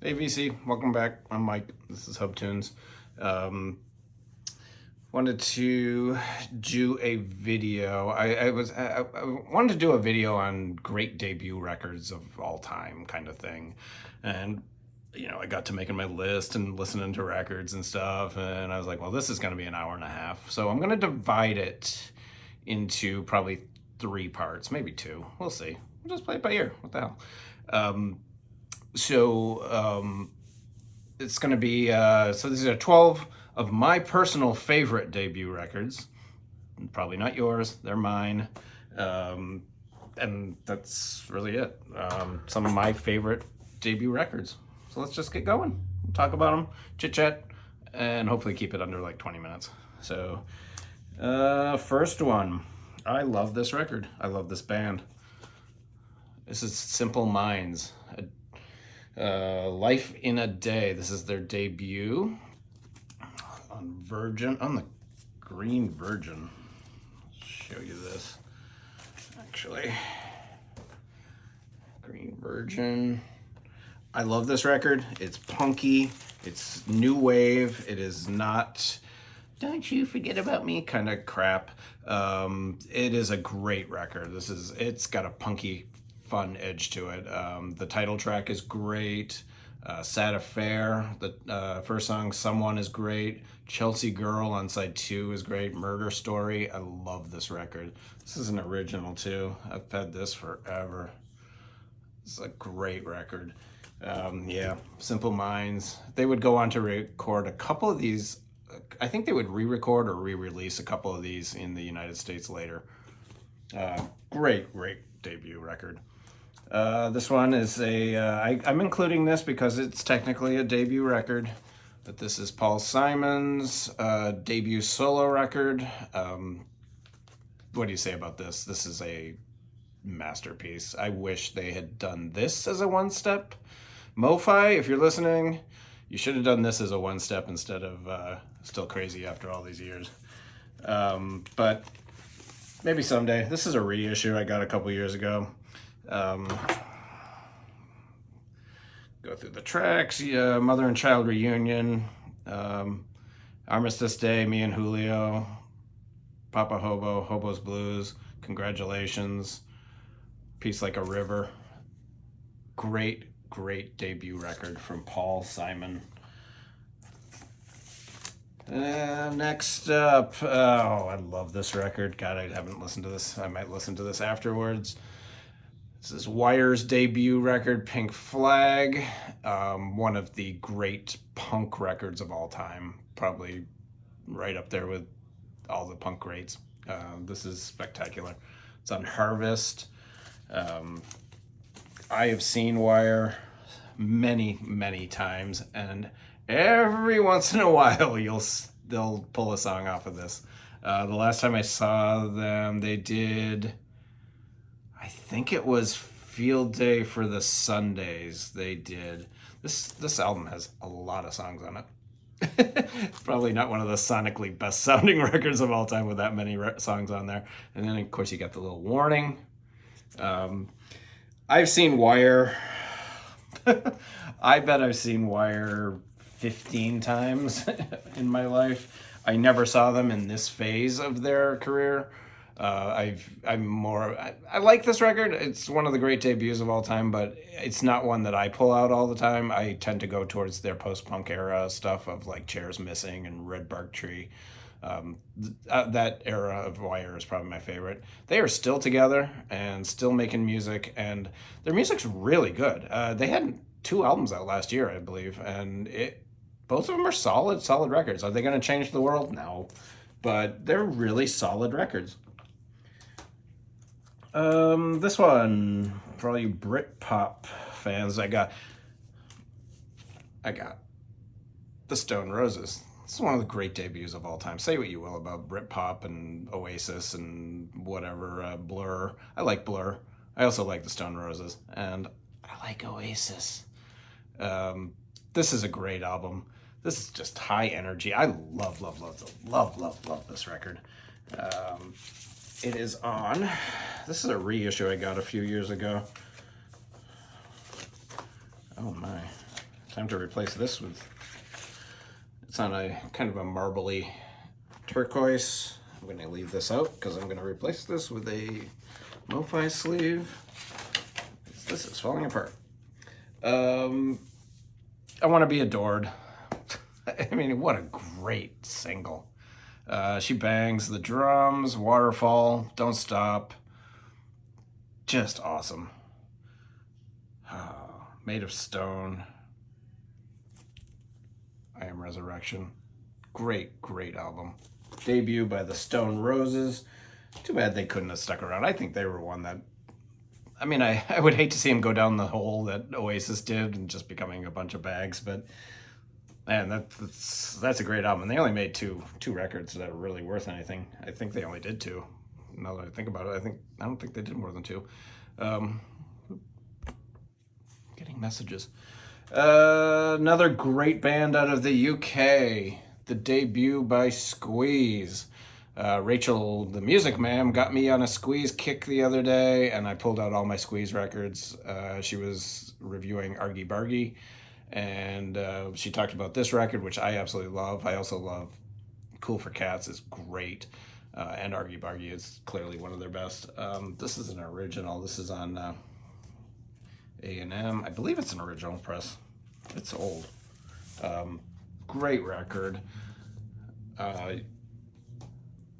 Hey VC, welcome back. I'm Mike. This is Hub Tunes. Um, Wanted to do a video. I wanted to do a video on great debut records of all time, kind of thing, and I got to making my list and listening to records and stuff, and I was like, well, this is going to be an hour and a half, so I'm going to divide it into probably three parts, maybe two. We'll see. We'll just play it by ear. What the hell? Um, so it's going to be so these are 12 of my personal favorite debut records. Probably not yours, they're mine. And that's really it. Some of my favorite debut records. So let's just get going. We'll talk about them, chit chat, and hopefully keep it under like 20 minutes. So first one, I love this record. I love this band. This is Simple Minds. Life in a Day. This is their debut on the Green Virgin. I'll show you this. Actually, Green Virgin. I love this record. It's punky. It's new wave. It is not "Don't you forget about me" kind of crap. It is a great record. It's got a punky, fun edge to it. The title track is great. Sad Affair, the first song, Someone, is great. Chelsea Girl on side 2 is great. Murder Story, I love this record. This is an original too. I've had this forever. It's a great record. Yeah, Simple Minds. They would go on to record a couple of these. I think they would re-record or re-release a couple of these in the United States later. Great debut record. This one is I'm including this because it's technically a debut record, but this is Paul Simon's debut solo record. What do you say about this? This is a masterpiece. I wish they had done this as a one-step. Mo-Fi, if you're listening, you should have done this as a one-step instead of Still Crazy after all these years. But maybe someday. This is a reissue I got a couple years ago. Go through the tracks. Yeah, Mother and Child Reunion, Armistice Day, Me and Julio, Papa Hobo, Hobo's Blues, Congratulations, Peace Like a River. Great debut record from Paul Simon. Next up, oh, I love this record. God, I haven't listened to this. I might listen to this afterwards. This is Wire's debut record, Pink Flag. One of the great punk records of all time. Probably right up there with all the punk greats. This is spectacular. It's on Harvest. I have seen Wire many times, and every once in a while they'll pull a song off of this. The last time I saw them, they did, I think it was Field Day for the Sundays. They did this album has a lot of songs on it. Probably not one of the sonically best sounding records of all time with that many songs on there. And then of course you got the little warning. I've seen Wire. I bet I've seen Wire 15 times in my life. I never saw them in this phase of their career. I like this record. It's one of the great debuts of all time, but it's not one that I pull out all the time. I tend to go towards their post-punk era stuff of like Chairs Missing and Red Bark Tree. That era of Wire is probably my favorite. They are still together and still making music, and their music's really good. They had 2 albums out last year, I believe, and both of them are solid records. Are they going to change the world? No, but they're really solid records. This one, for all you Britpop fans, I got the Stone Roses. This is one of the great debuts of all time. Say what you will about Britpop and Oasis and whatever, Blur. I like Blur. I also like the Stone Roses, and I like Oasis. This is a great album. This is just high energy. I love this record. It is on. This is a reissue I got a few years ago. Oh my. Time to replace this with, it's on a kind of a marbly turquoise. I'm going to leave this out because I'm going to replace this with a MoFi sleeve. This is falling apart. I Want to Be Adored. I mean, what a great single. She bangs the drums, waterfall, don't stop. Just awesome. Made of Stone. I Am Resurrection. Great, great album. Debut by the Stone Roses. Too bad they couldn't have stuck around. I think they were one that, I mean, I would hate to see them go down the hole that Oasis did and just becoming a bunch of bags, but man, that's a great album. They only made two records that are really worth anything. I think they only did two. Now that I think about it, I don't think they did more than two. Getting messages. Another great band out of the UK. The Debut by Squeeze. Rachel, the music ma'am, got me on a Squeeze kick the other day, and I pulled out all my Squeeze records. She was reviewing Argy Bargy, and she talked about this record, which I absolutely love. I also love Cool for Cats is great, and Argy Bargy is clearly one of their best. This is an original. This is on A&M. I believe it's an original press. It's old. Great record.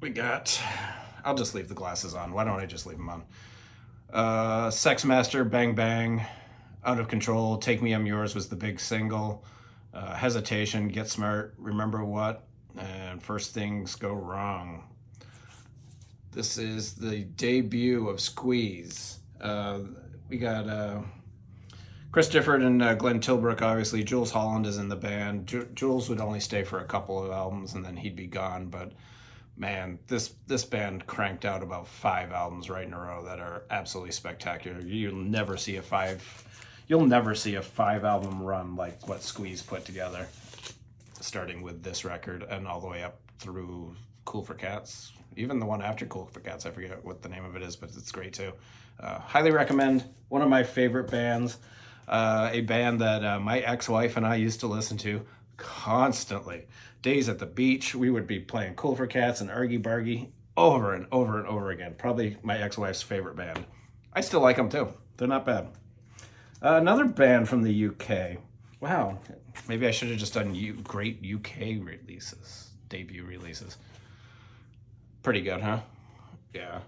We got, I'll just leave the glasses on. Why don't I just leave them on? Sex Master, Bang Bang, Out of Control, Take Me I'm Yours was the big single. Hesitation, Get Smart, Remember What, and First Things Go Wrong. This is the debut of Squeeze. We got Chris Difford and Glenn Tilbrook, obviously. Jules Holland is in the band. Jules would only stay for a couple of albums and then he'd be gone, but man, this band cranked out about 5 albums right in a row that are absolutely spectacular. You'll never see a 5-album run like what Squeeze put together, starting with this record and all the way up through Cool for Cats. Even the one after Cool for Cats, I forget what the name of it is, but it's great too. Highly recommend. One of my favorite bands. A band that my ex-wife and I used to listen to constantly. Days at the beach, we would be playing Cool for Cats and Argy Bargy over and over and over again. Probably my ex-wife's favorite band. I still like them too. They're not bad. Another band from the UK. Wow, maybe I should have just done great UK releases, debut releases. Pretty good, huh? Yeah.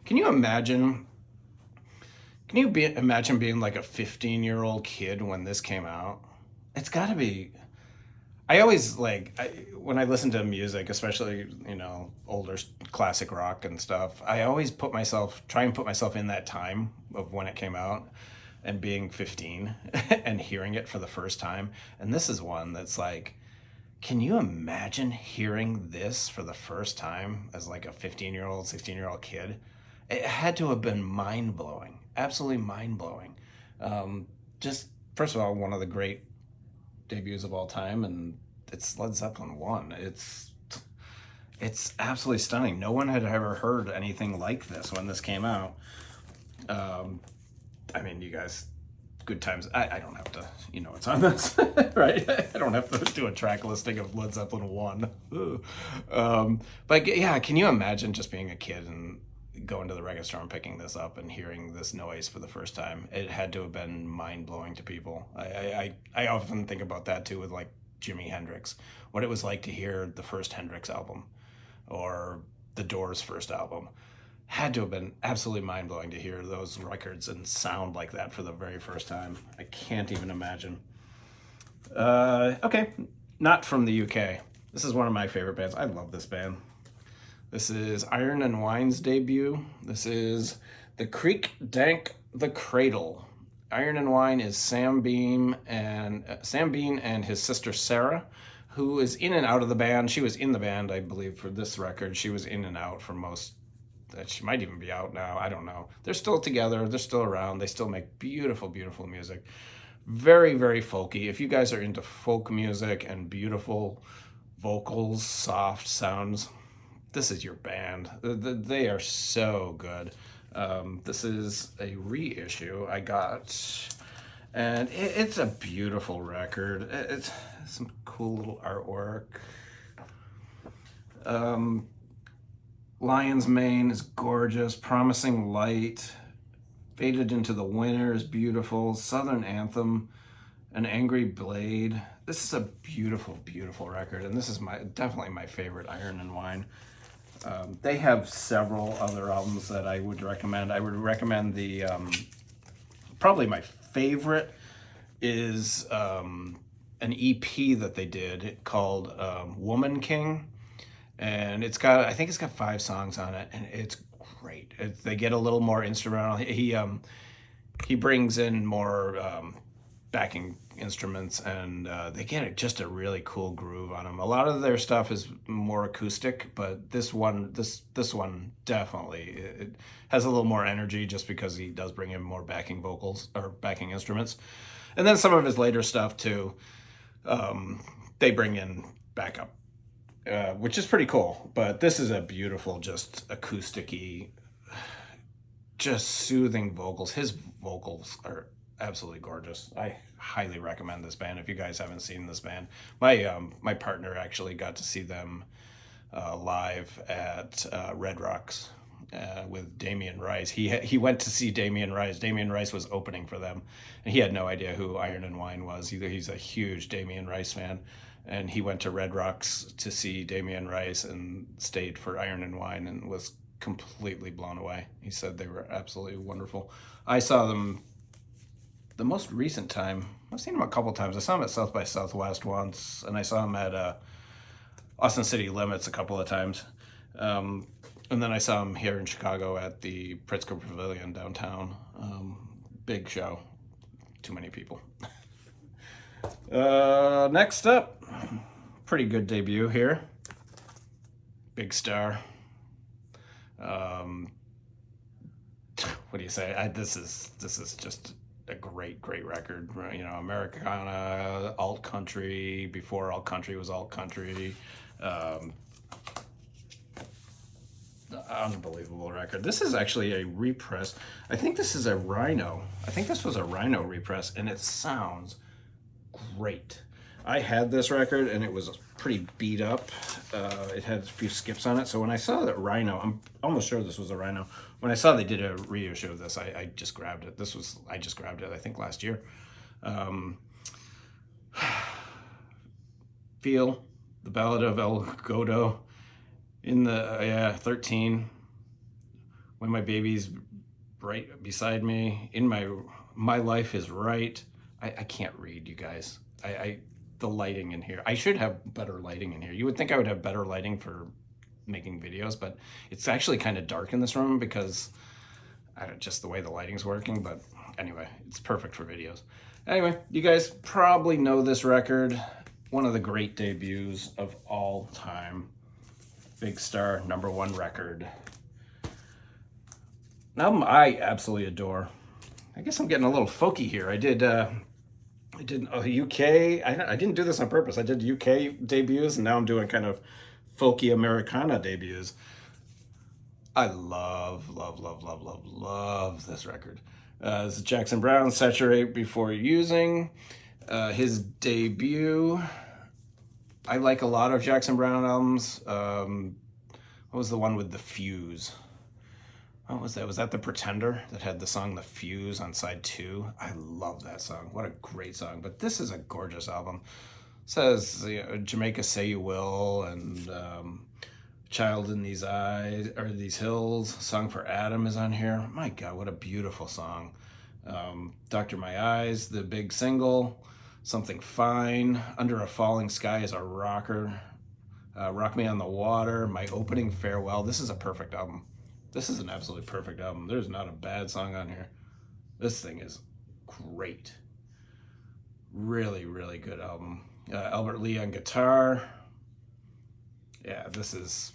Can you imagine being like a 15-year-old kid when this came out? It's got to be. I always when I listen to music, especially, older classic rock and stuff, I always try and put myself in that time of when it came out and being 15 and hearing it for the first time. And this is one that's like, can you imagine hearing this for the first time as like a 15-year-old, 16-year-old kid? It had to have been mind-blowing, absolutely mind-blowing. Just, first of all, one of the great debuts of all time, and it's Led Zeppelin 1. It's absolutely stunning. No one had ever heard anything like this when this came out. I mean, you guys, good times. I don't have to, it's on this, right? I don't have to do a track listing of Led Zeppelin 1. But yeah, can you imagine just being a kid and going to the record store and picking this up and hearing this noise for the first time? It had to have been mind-blowing to people. I often think about that too with like Jimi Hendrix, what it was like to hear the first Hendrix album or the Doors' first album. Had to have been absolutely mind-blowing to hear those records and sound like that for the very first time. I can't even imagine. Okay, not from the UK. This is one of my favorite bands. I love this band. This is Iron and Wine's debut. This is The Creek Dank the Cradle. Iron and Wine is Sam Bean and his sister Sarah, who is in and out of the band. She was in the band, I believe, for this record. She was in and out for most. She might even be out now. I don't know. They're still together. They're still around. They still make beautiful, beautiful music. Very, very folky. If you guys are into folk music and beautiful vocals, soft sounds, this is your band. They are so good. This is a reissue I got And it's a beautiful record. It's some cool little artwork. Lion's Mane is gorgeous. Promising Light. Faded into the Winter is beautiful. Southern Anthem. An Angry Blade. This is a beautiful, beautiful record, and this is definitely my favorite Iron and Wine. They have several other albums that I would recommend. I would recommend the probably my favorite is an EP that they did called Woman King, and I think it's got 5 songs on it, and it's great. They get a little more instrumental. He brings in more backing instruments, and they get just a really cool groove on them. A lot of their stuff is more acoustic, but this one definitely it has a little more energy, just because he does bring in more backing vocals or backing instruments. And then some of his later stuff too, they bring in backup, which is pretty cool. But this is a beautiful, just acoustic-y, just soothing vocals. His vocals are absolutely gorgeous. I highly recommend this band if you guys haven't seen this band. My partner actually got to see them live at Red Rocks with Damien Rice. He went to see Damien Rice. Damien Rice was opening for them, and he had no idea who Iron and Wine was. He's a huge Damien Rice fan, and he went to Red Rocks to see Damien Rice and stayed for Iron and Wine and was completely blown away. He said they were absolutely wonderful. I saw them the most recent time. I've seen them a couple times. I saw them at South by Southwest once, and I saw them at Austin City Limits a couple of times. And then I saw them here in Chicago at the Pritzker Pavilion downtown. Big show. Too many people. Next up, pretty good debut here. Big Star. What do you say? This is just a great record. You know, Americana, alt country, before alt country was alt country. Unbelievable record. This is actually a repress. I think this is a Rhino. I think this was a Rhino repress, and it sounds great. I had this record, and it was pretty beat up. It had a few skips on it. So when I saw that Rhino, I'm almost sure this was a Rhino. When I saw they did a reissue of this, I just grabbed it. I just grabbed it, I think, last year. Feel, the Ballad of El Godo, in the 13, When My Baby's Right Beside Me, In My Life Is Right. I can't read, you guys. The lighting in here. I should have better lighting in here. You would think I would have better lighting for making videos, but it's actually kind of dark in this room because just the way the lighting's working. But anyway, it's perfect for videos. Anyway, you guys probably know this record. One of the great debuts of all time. Big Star, #1 record. An album I absolutely adore. I guess I'm getting a little folky here. I did UK. I didn't do this on purpose. I did UK debuts, and now I'm doing kind of folky Americana debuts. I love this record. This is Jackson Browne, Saturate Before Using. His debut. I like a lot of Jackson Browne albums. What was the one with the fuse? What was that? Was that The Pretender that had the song The Fuse on side 2? I love that song. What a great song. But this is a gorgeous album. It says, Jamaica Say You Will, and Child in These Eyes, or These Hills. Song for Adam is on here. My God, what a beautiful song. Doctor My Eyes, the big single. Something Fine. Under a Falling Sky is a rocker. Rock Me on the Water. My Opening Farewell. This is a perfect album. This is an absolutely perfect album. There's not a bad song on here. This thing is great. Really good album. Albert Lee on guitar. Yeah, this is...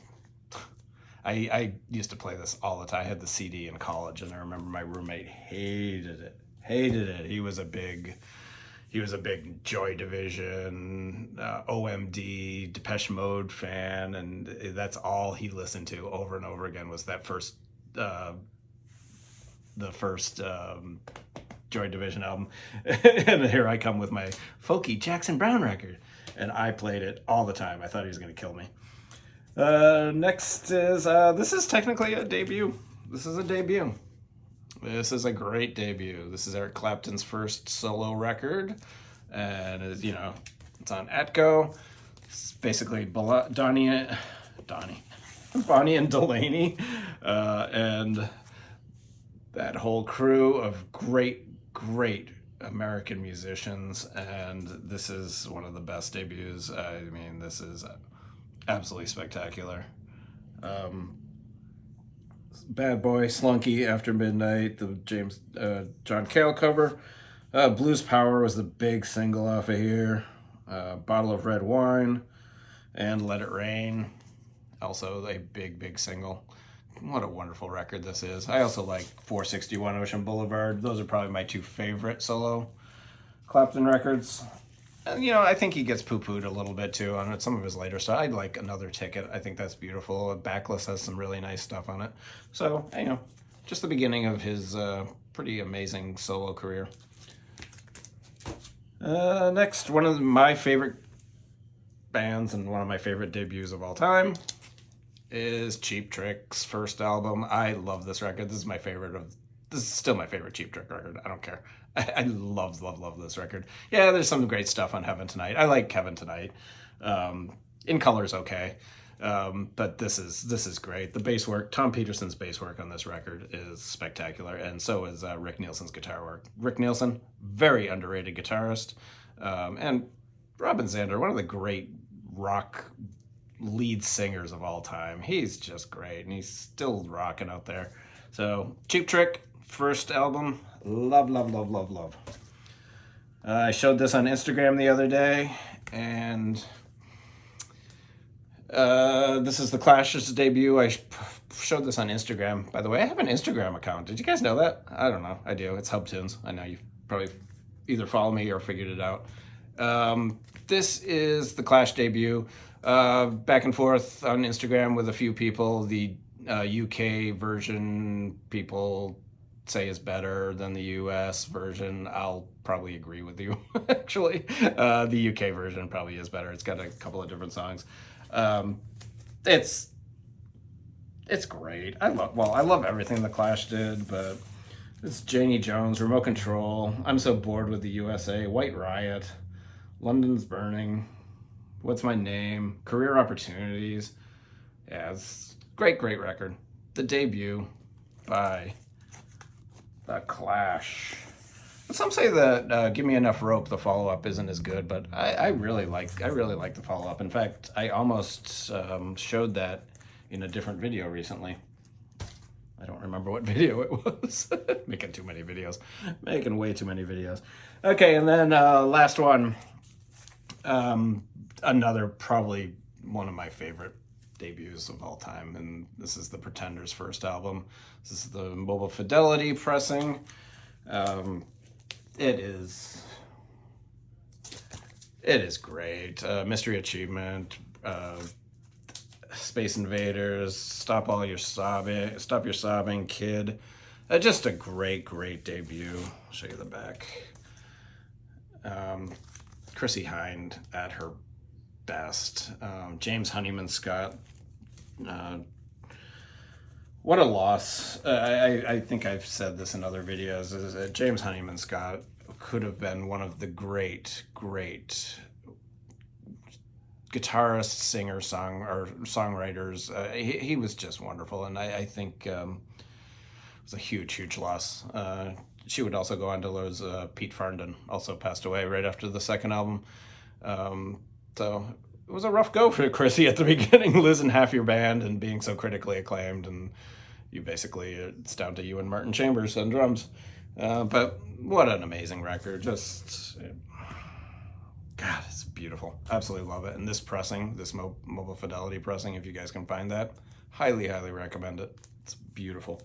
I used to play this all the time. I had the CD in college, and I remember my roommate hated it. He was a big Joy Division, OMD, Depeche Mode fan, and that's all he listened to over and over again was that first Joy Division album. And here I come with my folky Jackson Browne record. And I played it all the time. I thought he was going to kill me. Next is, this is technically a debut. This is a debut. This is a great debut. This is Eric Clapton's first solo record. And, it's on Atco. It's basically Bonnie and Delaney. And that whole crew of great American musicians, and this is one of the best debuts. I mean, this is absolutely spectacular. Bad Boy, Slunky, After Midnight, the John Cale cover. Blues Power was the big single off of here. Bottle of Red Wine, and Let It Rain, also a big single. What a wonderful record this is. I also like 461 Ocean Boulevard. Those are probably my two favorite solo Clapton records. And, I think he gets poo-pooed a little bit too on some of his later stuff. I'd like Another Ticket. I think that's beautiful. Backless has some really nice stuff on it. So, just the beginning of his pretty amazing solo career. Next, one of my favorite bands and one of my favorite debuts of all time is Cheap Trick's first album. I love this record. This is still my favorite Cheap Trick record. I don't care. I love this record. Yeah, there's some great stuff on Heaven Tonight. I like Heaven Tonight. In Color's okay. But this is great. The bass work, Tom Peterson's bass work on this record is spectacular, and so is Rick Nielsen's guitar work. Rick Nielsen, very underrated guitarist, and Robin Zander, one of the great rock lead singers of all time. He's just great, and he's still rocking out there. So, Cheap Trick, first album, love. I showed this on Instagram the other day, and this is the Clash's debut. I showed this on Instagram. By the way, I have an Instagram account. Did you guys know that? I don't know. I do. It's HubTunes. I know you probably either follow me or figured it out. This is the Clash debut. Back and forth on Instagram with a few people. The UK version people say is better than the US version. I'll probably agree with you, actually. The UK version probably is better. It's got a couple of different songs. It's great. I love everything the Clash did, but it's Janie Jones, Remote Control, I'm So Bored with the USA, White Riot, London's Burning, What's My Name, Career Opportunities. Yeah, it's great record. The debut by the Clash. Some say that Give Me Enough Rope, the follow-up, isn't as good, but I really like the follow-up. In fact, I almost showed that in a different video recently. I don't remember what video it was. Making too many videos. Making way too many videos. Okay, and then last one. Another probably one of my favorite debuts of all time, and this is the Pretenders' first album. This is the Mobile Fidelity pressing. It is great. Mystery Achievement, Space Invaders, Stop Your Sobbing, Kid. Just a great debut. I'll show you the back. Chrissie Hynde at her best. James Honeyman Scott. What a loss. I think I've said this in other videos, is that James Honeyman Scott could have been one of the great guitarists, singers, songwriters. He was just wonderful, and I think it was a huge loss. She would also go on to lose Pete Farndon, also passed away right after the second album. So it was a rough go for Chrissie at the beginning, losing half your band and being so critically acclaimed, and you basically, it's down to you and Martin Chambers on drums. But what an amazing record. Just, God, it's beautiful. Absolutely love it. And this pressing, this Mobile Fidelity pressing, if you guys can find that, highly recommend it. It's beautiful.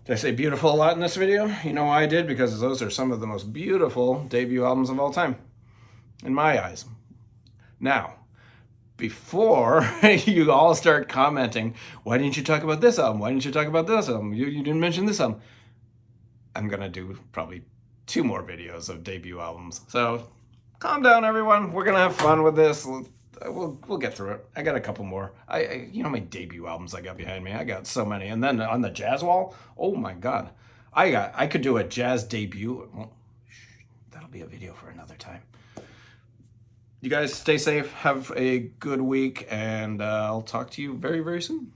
Did I say beautiful a lot in this video? You know why I did? Because those are some of the most beautiful debut albums of all time, in my eyes. Now, before you all start commenting, why didn't you talk about this album? Why didn't you talk about this album? You didn't mention this album. I'm gonna do probably 2 more videos of debut albums. So calm down, everyone. We're gonna have fun with this. We'll get through it. I got a couple more. You know how many debut albums I got behind me? I got so many. And then on the jazz wall, oh my god, I could do a jazz debut. Well, that'll be a video for another time. You guys stay safe. Have a good week, and I'll talk to you very, very soon.